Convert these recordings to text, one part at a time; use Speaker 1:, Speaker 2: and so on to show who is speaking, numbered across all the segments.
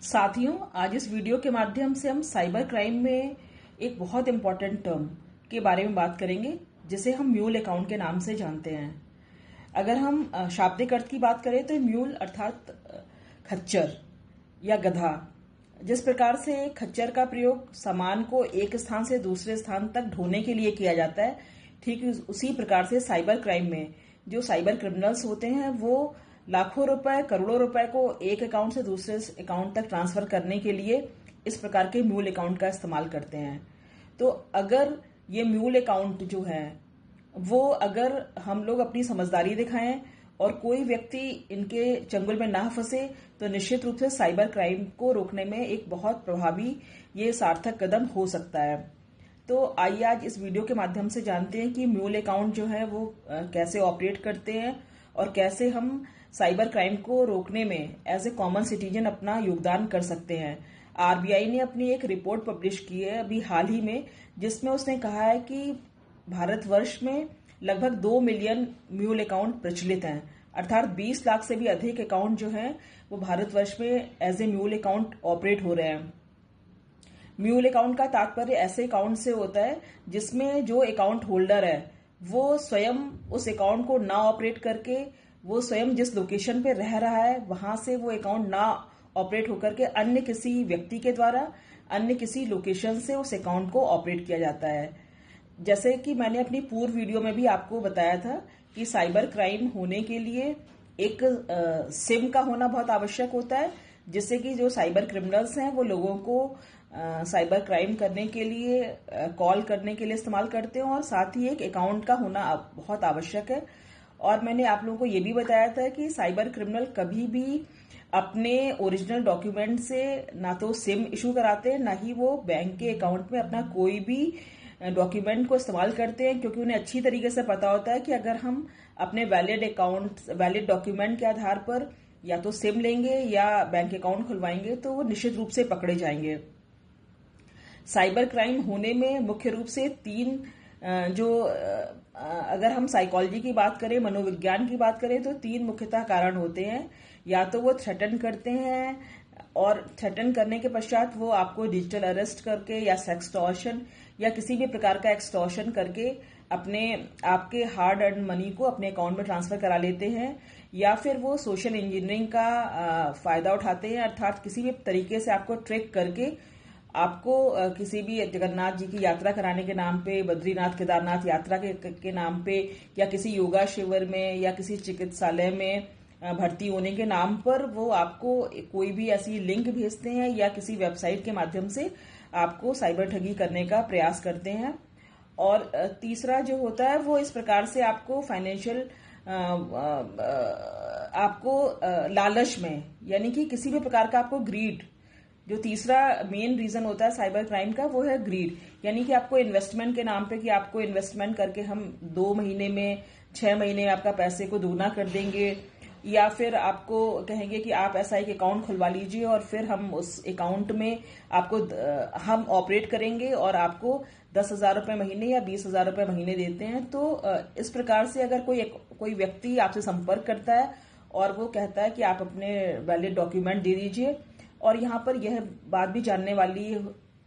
Speaker 1: साथियों, आज इस वीडियो के माध्यम से हम साइबर क्राइम में एक बहुत इम्पोर्टेंट टर्म के बारे में बात करेंगे जिसे हम म्यूल अकाउंट के नाम से जानते हैं। अगर हम शाब्दिक अर्थ की बात करें तो म्यूल अर्थात खच्चर या गधा। जिस प्रकार से खच्चर का प्रयोग सामान को एक स्थान से दूसरे स्थान तक ढोने के लिए किया जाता है, ठीक उसी प्रकार से साइबर क्राइम में जो साइबर क्रिमिनल्स होते हैं वो लाखों रुपए, करोड़ों रुपए को एक अकाउंट से दूसरे अकाउंट तक ट्रांसफर करने के लिए इस प्रकार के म्यूल अकाउंट का इस्तेमाल करते हैं। तो अगर ये म्यूल अकाउंट जो है वो अगर हम लोग अपनी समझदारी दिखाएं और कोई व्यक्ति इनके चंगुल में ना फंसे तो निश्चित रूप से साइबर क्राइम को रोकने में एक बहुत प्रभावी ये सार्थक कदम हो सकता है। तो आइए आज इस वीडियो के माध्यम से जानते हैं कि म्यूल अकाउंट जो है वो कैसे ऑपरेट करते हैं और कैसे हम साइबर क्राइम को रोकने में एज ए कॉमन सिटीजन अपना योगदान कर सकते हैं। आरबीआई ने अपनी एक रिपोर्ट पब्लिश की है अभी हाल ही में, जिसमें उसने कहा है कि भारतवर्ष में लगभग 2 मिलियन म्यूल अकाउंट प्रचलित हैं, अर्थात 20 लाख से भी अधिक अकाउंट जो हैं वो भारतवर्ष में as a mule account operate हो रहे हैं। म्यूल अकाउंट का तात्पर्य ऐसे अकाउंट से होता है जिसमें जो अकाउंट होल्डर है वो स्वयं उस अकाउंट को ना ऑपरेट करके वो स्वयं जिस लोकेशन पे रह रहा है वहां से वो अकाउंट ना ऑपरेट होकर के अन्य किसी व्यक्ति के द्वारा अन्य किसी लोकेशन से उस अकाउंट को ऑपरेट किया जाता है। जैसे कि मैंने अपनी पूर्व वीडियो में भी आपको बताया था कि साइबर क्राइम होने के लिए एक सिम का होना बहुत आवश्यक होता है, जिससे कि जो साइबर क्रिमिनल्स हैं वो लोगों को साइबर क्राइम करने के लिए कॉल करने के लिए इस्तेमाल करते हैं, और साथ ही एक अकाउंट का होना बहुत आवश्यक है। और मैंने आप लोगों को ये भी बताया था कि साइबर क्रिमिनल कभी भी अपने ओरिजिनल डॉक्यूमेंट से ना तो सिम इशू कराते हैं, ना ही वो बैंक के अकाउंट में अपना कोई भी डॉक्यूमेंट को इस्तेमाल करते हैं, क्योंकि उन्हें अच्छी तरीके से पता होता है कि अगर हम अपने वैलिड डॉक्यूमेंट के आधार पर या तो सिम लेंगे या बैंक अकाउंट खुलवाएंगे तो वो निश्चित रूप से पकड़े जाएंगे। साइबर क्राइम होने में मुख्य रूप से 3 अगर हम साइकोलॉजी की बात करें, मनोविज्ञान की बात करें तो 3 मुख्यतः कारण होते हैं। या तो वो थ्रेटन करते हैं और थ्रेटन करने के पश्चात वो आपको डिजिटल अरेस्ट करके या सेक्सटॉर्शन या किसी भी प्रकार का एक्सटॉर्शन करके आपके हार्ड अर्न मनी को अपने अकाउंट में ट्रांसफर करा लेते हैं, या फिर वो सोशल इंजीनियरिंग का फायदा उठाते हैं, अर्थात किसी भी तरीके से आपको ट्रिक करके आपको किसी भी जगन्नाथ जी की यात्रा कराने के नाम पे, बद्रीनाथ केदारनाथ यात्रा के नाम पे, या किसी योगा शिविर में या किसी चिकित्सालय में भर्ती होने के नाम पर वो आपको कोई भी ऐसी लिंक भेजते हैं या किसी वेबसाइट के माध्यम से आपको साइबर ठगी करने का प्रयास करते हैं। और तीसरा जो होता है वो इस प्रकार से आपको फाइनेंशियल आपको लालच में, यानी कि किसी भी प्रकार का आपको ग्रीड, जो तीसरा मेन रीजन होता है साइबर क्राइम का वो है ग्रीड, यानी कि आपको इन्वेस्टमेंट के नाम पे कि आपको इन्वेस्टमेंट करके हम 2 महीने में 6 महीने में आपका पैसे को दोगुना कर देंगे, या फिर आपको कहेंगे कि आप ऐसा एक अकाउंट खुलवा लीजिए और फिर हम उस अकाउंट में आपको हम ऑपरेट करेंगे और आपको 10,000 रुपए महीने या 20,000 रुपए महीने देते हैं। तो इस प्रकार से अगर कोई व्यक्ति आपसे संपर्क करता है और वो कहता है कि आप अपने वैलिड डॉक्यूमेंट दे दीजिए, और यहाँ पर यह बात भी जानने वाली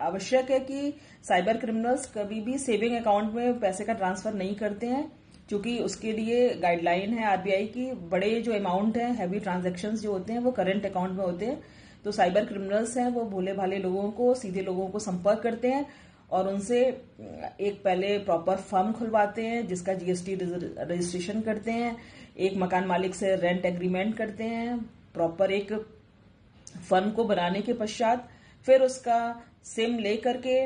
Speaker 1: आवश्यक है कि साइबर क्रिमिनल्स कभी भी सेविंग अकाउंट में पैसे का ट्रांसफर नहीं करते हैं, क्योंकि उसके लिए गाइडलाइन है आरबीआई की। बड़े जो अमाउंट है, हैवी ट्रांजैक्शंस जो होते हैं वो करंट अकाउंट में होते हैं। तो साइबर क्रिमिनल्स हैं वो भोले भाले लोगों को, सीधे लोगों को संपर्क करते हैं और उनसे एक पहले प्रॉपर फर्म खुलवाते हैं जिसका जीएसटी रजिस्ट्रेशन करते हैं, एक मकान मालिक से रेंट एग्रीमेंट करते हैं, प्रॉपर एक फर्म को बनाने के पश्चात फिर उसका सिम ले करके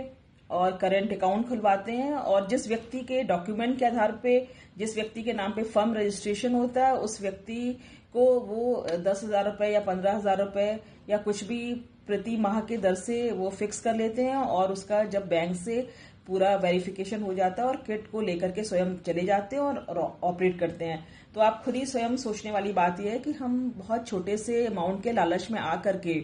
Speaker 1: और करंट अकाउंट खुलवाते हैं, और जिस व्यक्ति के डॉक्यूमेंट के आधार पे, जिस व्यक्ति के नाम पे फर्म रजिस्ट्रेशन होता है, उस व्यक्ति को वो 10,000 रुपए या 15,000 रुपए या कुछ भी प्रति माह के दर से वो फिक्स कर लेते हैं, और उसका जब बैंक से पूरा वेरिफिकेशन हो जाता है और किट को लेकर के स्वयं चले जाते हैं और ऑपरेट करते हैं। तो आप खुद ही स्वयं सोचने वाली बात यह है कि हम बहुत छोटे से अमाउंट के लालच में आकर के,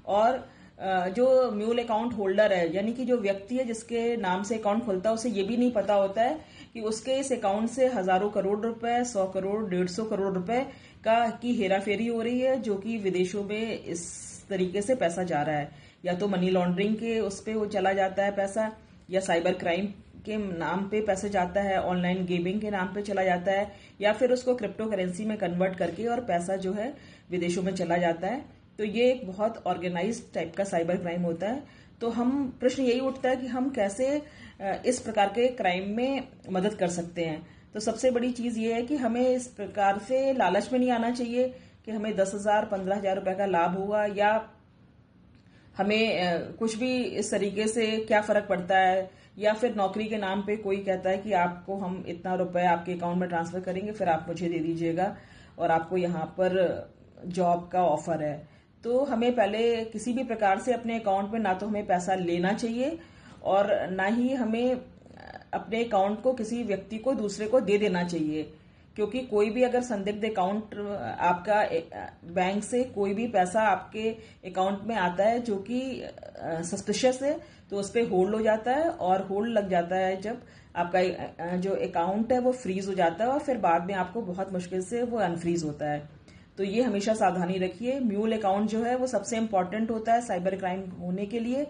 Speaker 1: और जो म्यूल अकाउंट होल्डर है यानी कि जो व्यक्ति है जिसके नाम से अकाउंट खुलता है, उसे ये भी नहीं पता होता है कि उसके इस अकाउंट से हजारों करोड़ रुपए, 100 करोड़, 150 करोड़ रुपए की हेराफेरी हो रही है, जो कि विदेशों में इस तरीके से पैसा जा रहा है, या तो मनी लॉन्ड्रिंग के उस पे वो चला जाता है पैसा, या साइबर क्राइम के नाम पे पैसे जाता है, ऑनलाइन गेमिंग के नाम पे चला जाता है, या फिर उसको क्रिप्टो करेंसी में कन्वर्ट करके और पैसा जो है विदेशों में चला जाता है। तो ये एक बहुत ऑर्गेनाइज्ड टाइप का साइबर क्राइम होता है। तो हम प्रश्न यही उठता है कि हम कैसे इस प्रकार के क्राइम में मदद कर सकते हैं। तो सबसे बड़ी चीज ये है कि हमें इस प्रकार से लालच में नहीं आना चाहिए कि हमें 10,000 15,000 रुपए का लाभ होगा, या हमें कुछ भी इस तरीके से क्या फर्क पड़ता है, या फिर नौकरी के नाम पे कोई कहता है कि आपको हम इतना रुपए आपके अकाउंट में ट्रांसफर करेंगे, फिर आप मुझे दे दीजिएगा और आपको यहाँ पर जॉब का ऑफर है। तो हमें पहले किसी भी प्रकार से अपने अकाउंट में ना तो हमें पैसा लेना चाहिए और ना ही हमें अपने अकाउंट को किसी व्यक्ति को दूसरे को दे देना चाहिए, क्योंकि कोई भी अगर संदिग्ध अकाउंट आपका बैंक से कोई भी पैसा आपके अकाउंट में आता है जो कि सस्पिशियस है, तो उस पर होल्ड हो जाता है, और होल्ड लग जाता है जब आपका जो अकाउंट है वो फ्रीज हो जाता है, और फिर बाद में आपको बहुत मुश्किल से वो अनफ्रीज होता है। तो ये हमेशा सावधानी रखिए। म्यूल अकाउंट जो है वो सबसे इम्पोर्टेंट होता है साइबर क्राइम होने के लिए।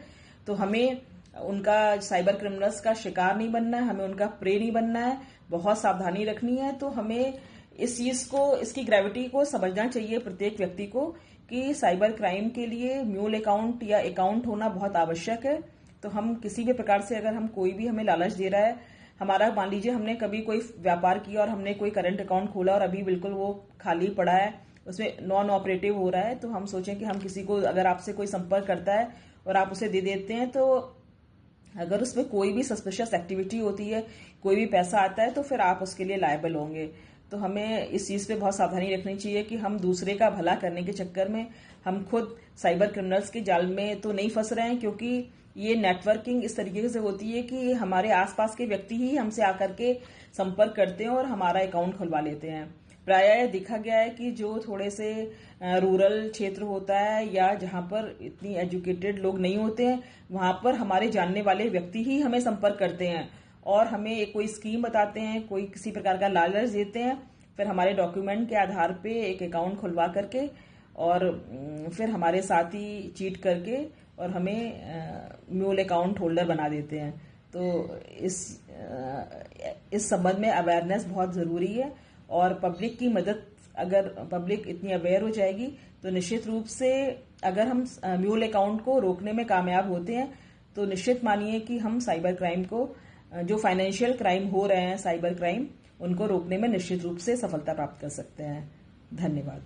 Speaker 1: तो हमें उनका साइबर क्रिमिनल्स का शिकार नहीं बनना है, हमें उनका प्रे नहीं बनना है, बहुत सावधानी रखनी है। तो हमें इस चीज को, इसकी ग्रेविटी को समझना चाहिए प्रत्येक व्यक्ति को कि साइबर क्राइम के लिए म्यूल अकाउंट या अकाउंट होना बहुत आवश्यक है। तो हम किसी भी प्रकार से अगर हम कोई भी हमें लालच दे रहा है, हमारा मान लीजिए हमने कभी कोई व्यापार किया और हमने कोई करंट अकाउंट खोला और अभी बिल्कुल वो खाली पड़ा है, उसमें नॉन ऑपरेटिव हो रहा है, तो हम सोचें कि हम किसी को, अगर आपसे कोई संपर्क करता है और आप उसे दे देते हैं, तो अगर उसमें कोई भी सस्पिशियस एक्टिविटी होती है, कोई भी पैसा आता है, तो फिर आप उसके लिए लायबल होंगे। तो हमें इस चीज पे बहुत सावधानी रखनी चाहिए कि हम दूसरे का भला करने के चक्कर में हम खुद साइबर क्रिमिनल्स के जाल में तो नहीं फंस रहे हैं, क्योंकि ये नेटवर्किंग इस तरीके से होती है कि हमारे आसपास के व्यक्ति ही हमसे आकर के संपर्क करते हैं और हमारा अकाउंट खुलवा लेते हैं। प्रायः देखा गया है कि जो थोड़े से रूरल क्षेत्र होता है या जहां पर इतनी एजुकेटेड लोग नहीं होते हैं, वहां पर हमारे जानने वाले व्यक्ति ही हमें संपर्क करते हैं और हमें एक कोई स्कीम बताते हैं, कोई किसी प्रकार का लालच देते हैं, फिर हमारे डॉक्यूमेंट के आधार पे एक अकाउंट खुलवा करके और फिर हमारे साथ ही चीट करके और हमें म्यूल अकाउंट होल्डर बना देते हैं। तो इस संबंध में अवेयरनेस बहुत जरूरी है, और पब्लिक की मदद, अगर पब्लिक इतनी अवेयर हो जाएगी तो निश्चित रूप से अगर हम म्यूल अकाउंट को रोकने में कामयाब होते हैं, तो निश्चित मानिए कि हम साइबर क्राइम को, जो फाइनेंशियल क्राइम हो रहे हैं साइबर क्राइम, उनको रोकने में निश्चित रूप से सफलता प्राप्त कर सकते हैं। धन्यवाद।